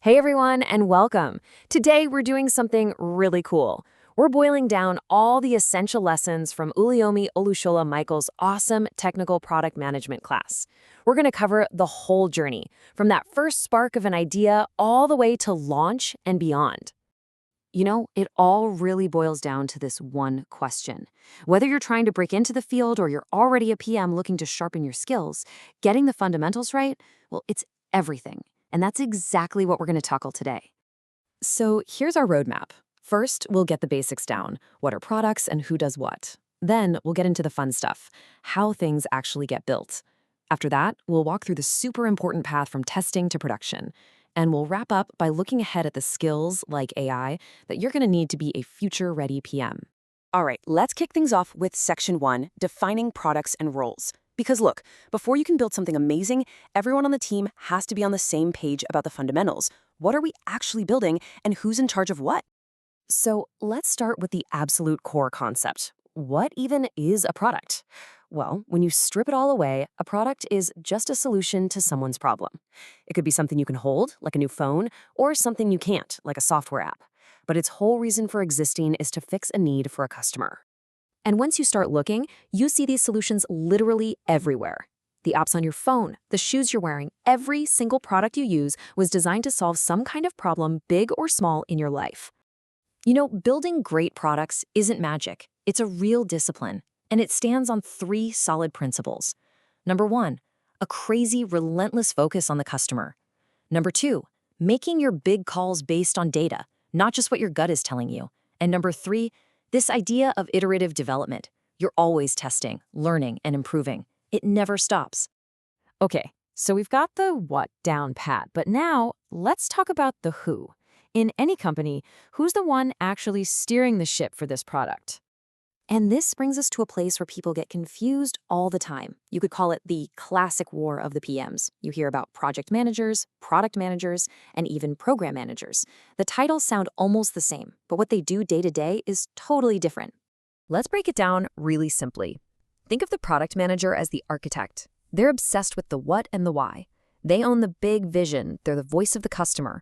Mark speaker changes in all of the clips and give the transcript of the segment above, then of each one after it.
Speaker 1: Hey everyone, and welcome. Today we're doing something really cool. We're boiling down all the essential lessons from Uliomi Olushola Michael's awesome technical product management class. We're going to cover the whole journey, from that first spark of an idea all the way to launch and beyond. It all really boils down to this one question. Whether you're trying to break into the field or you're already a PM looking to sharpen your skills, getting the fundamentals right, well, it's everything. And that's exactly what we're going to tackle today. So here's our roadmap. First, we'll get the basics down. What are products and who does what? Then we'll get into the fun stuff, how things actually get built. After that, we'll walk through the super important path from testing to production. And we'll wrap up by looking ahead at the skills, like AI, that you're going to need to be a future-ready PM.
Speaker 2: All right, let's kick things off with Section 1, defining products and roles. Because look, before you can build something amazing, everyone on the team has to be on the same page about the fundamentals. What are we actually building, and who's in charge of what?
Speaker 1: So let's start with the absolute core concept. What even is a product? Well, when you strip it all away, a product is just a solution to someone's problem. It could be something you can hold, like a new phone, or something you can't, like a software app. But its whole reason for existing is to fix a need for a customer. And once you start looking, you see these solutions literally everywhere. The apps on your phone, the shoes you're wearing, every single product you use was designed to solve some kind of problem, big or small, in your life. Building great products isn't magic. It's a real discipline, and it stands on three solid principles. Number one, a crazy, relentless focus on the customer. Number two, making your big calls based on data, not just what your gut is telling you. And number three, this idea of iterative development. You're always testing, learning, and improving. It never stops. Okay, so we've got the what down pat, but now let's talk about the who. In any company, who's the one actually steering the ship for this product? And this brings us to a place where people get confused all the time. You could call it the classic war of the PMs. You hear about project managers, product managers, and even program managers. The titles sound almost the same, but what they do day to day is totally different. Let's break it down really simply. Think of the product manager as the architect. They're obsessed with the what and the why. They own the big vision. They're the voice of the customer.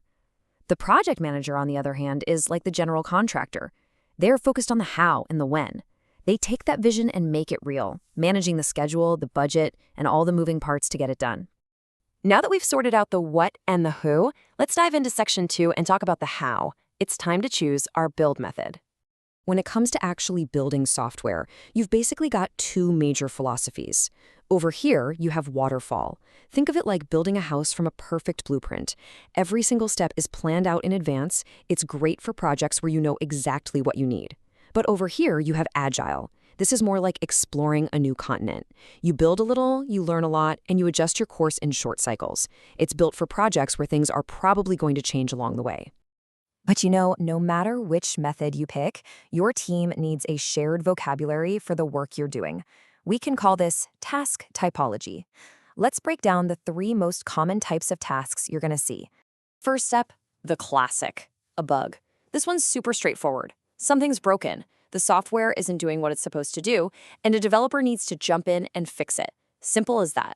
Speaker 1: The project manager, on the other hand, is like the general contractor. They're focused on the how and the when. They take that vision and make it real, managing the schedule, the budget, and all the moving parts to get it done.
Speaker 2: Now that we've sorted out the what and the who, let's dive into Section 2 and talk about the how. It's time to choose our build method.
Speaker 1: When it comes to actually building software, you've basically got two major philosophies. Over here, you have waterfall. Think of it like building a house from a perfect blueprint. Every single step is planned out in advance. It's great for projects where you know exactly what you need. But over here, you have agile. This is more like exploring a new continent. You build a little, you learn a lot, and you adjust your course in short cycles. It's built for projects where things are probably going to change along the way. But no matter which method you pick, your team needs a shared vocabulary for the work you're doing. We can call this task typology. Let's break down the three most common types of tasks you're going to see. First step, the classic, a bug. This one's super straightforward. Something's broken. The software isn't doing what it's supposed to do, and a developer needs to jump in and fix it. Simple as that.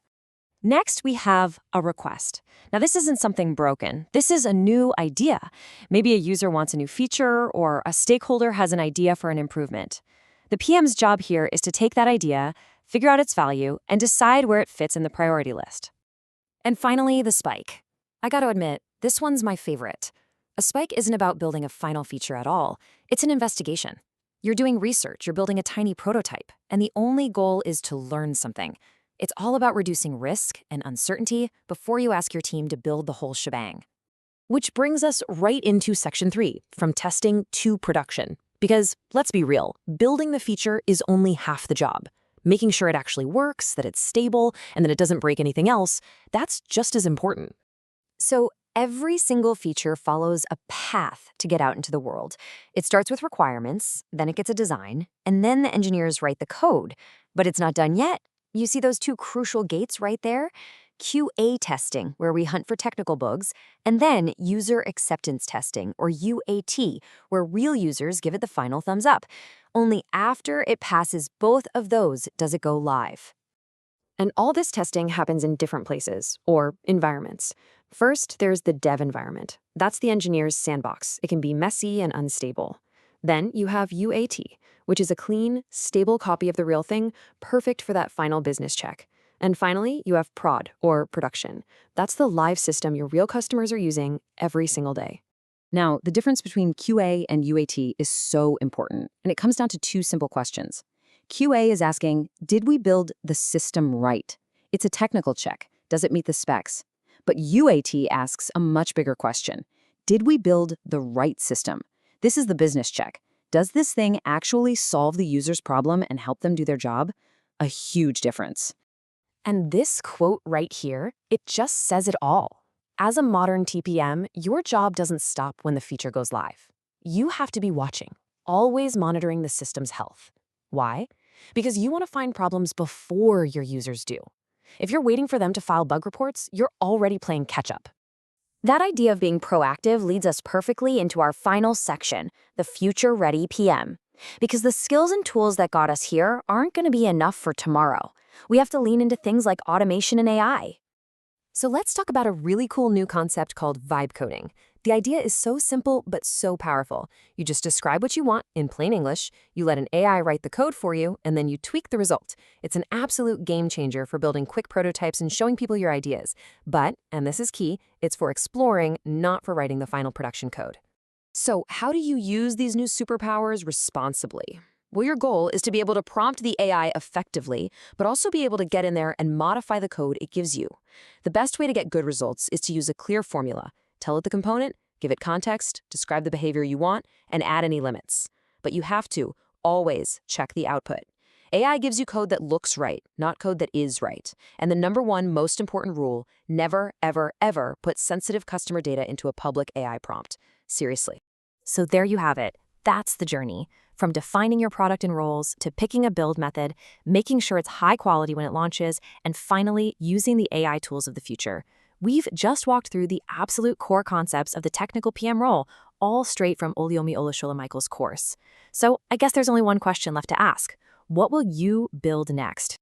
Speaker 1: Next, we have a request. Now, this isn't something broken. This is a new idea. Maybe a user wants a new feature, or a stakeholder has an idea for an improvement. The PM's job here is to take that idea, figure out its value, and decide where it fits in the priority list. And finally, the spike. I gotta admit, this one's my favorite. A spike isn't about building a final feature at all. It's an investigation. You're doing research, you're building a tiny prototype, and the only goal is to learn something. It's all about reducing risk and uncertainty before you ask your team to build the whole shebang. Which brings us right into Section 3, from testing to production. Because, let's be real, building the feature is only half the job. Making sure it actually works, that it's stable, and that it doesn't break anything else, that's just as important. So, every single feature follows a path to get out into the world. It starts with requirements, then it gets a design, and then the engineers write the code. But it's not done yet. You see those two crucial gates right there? QA testing, where we hunt for technical bugs, and then user acceptance testing, or UAT, where real users give it the final thumbs up. Only after it passes both of those does it go live. And all this testing happens in different places, or environments. First, there's the dev environment. That's the engineer's sandbox. It can be messy and unstable. Then you have UAT, which is a clean, stable copy of the real thing, perfect for that final business check. And finally, you have prod, or production. That's the live system your real customers are using every single day. Now, the difference between QA and UAT is so important, and it comes down to two simple questions. QA is asking, did we build the system right? It's a technical check. Does it meet the specs? But UAT asks a much bigger question. Did we build the right system? This is the business check. Does this thing actually solve the user's problem and help them do their job? A huge difference. And this quote right here, it just says it all. As a modern TPM, your job doesn't stop when the feature goes live. You have to be watching, always monitoring the system's health. Why? Because you want to find problems before your users do. If you're waiting for them to file bug reports, you're already playing catch-up. That idea of being proactive leads us perfectly into our final section, the future-ready PM. Because the skills and tools that got us here aren't going to be enough for tomorrow. We have to lean into things like automation and AI. So let's talk about a really cool new concept called vibe coding. The idea is so simple but so powerful. You just describe what you want in plain English, you let an AI write the code for you, and then you tweak the result. It's an absolute game changer for building quick prototypes and showing people your ideas. But, and this is key, it's for exploring, not for writing the final production code. So how do you use these new superpowers responsibly? Well, your goal is to be able to prompt the AI effectively, but also be able to get in there and modify the code it gives you. The best way to get good results is to use a clear formula. Tell it the component, give it context, describe the behavior you want, and add any limits. But you have to always check the output. AI gives you code that looks right, not code that is right. And the number one most important rule, never, ever, ever put sensitive customer data into a public AI prompt. Seriously. So there you have it. That's the journey. From defining your product and roles to picking a build method, making sure it's high quality when it launches, and finally using the AI tools of the future. We've just walked through the absolute core concepts of the technical PM role, all straight from Oluyomi Olushola-Michael's course. So I guess there's only one question left to ask. What will you build next?